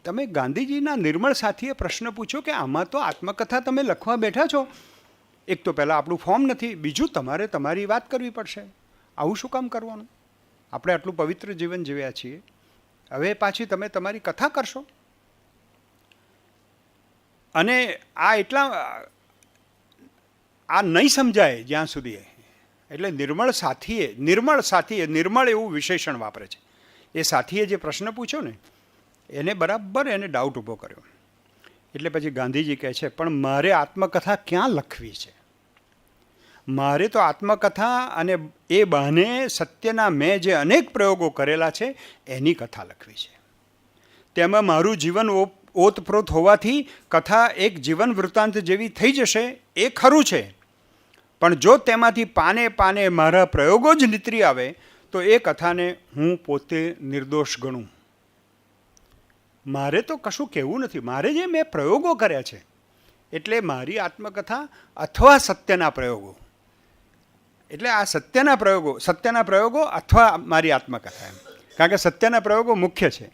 તમે ગાંધીજીના નિર્મળ સાથીએ પ્રશ્ન પૂછ્યો કે આમાં તો આત્મકથા તમે લખવા બેઠા છો, એક તો પહેલાં આપણું ફોર્મ નથી, બીજું તમારે તમારી વાત કરવી પડશે, આવું શું કામ કરવાનું? આપણે આટલું પવિત્ર જીવન જીવ્યા છીએ, હવે પાછી તમે તમારી કથા કરશો? અને આ નહીં સમજાય જ્યાં સુધી, એટલે નિર્મળ સાથીએ નિર્મળ એવું વિશેષણ વાપરે છે. એ સાથીએ જે પ્રશ્ન પૂછ્યો ને એને બરાબર એને ડાઉટ ઊભો કર્યો. એટલે પછી ગાંધીજી કહે છે પણ મારે આત્મકથા ક્યાં લખવી છે? મારે તો આત્મકથા અને એ બહાને સત્યના મેં જે અનેક પ્રયોગો કરેલા છે એની કથા લખવી છે. તેમાં મારું જીવન ઓતપ્રોત હોવાથી કથા એક જીવન વૃત્તાંત જેવી થઈ જશે એ ખરું છે, પણ જો તેમાંથી પાને પાને મારા પ્રયોગો જ નીતરી આવે તો એ કથાને હું પોતે નિર્દોષ ગણું. મારે તો કશું કહેવું નથી, મારે જે મેં પ્રયોગો કર્યા છે એટલે મારી આત્મકથા અથવા સત્યના પ્રયોગો, એટલે આ સત્યના પ્રયોગો અથવા મારી આત્મકથા એમ, કારણ કે સત્યના પ્રયોગો મુખ્ય છે.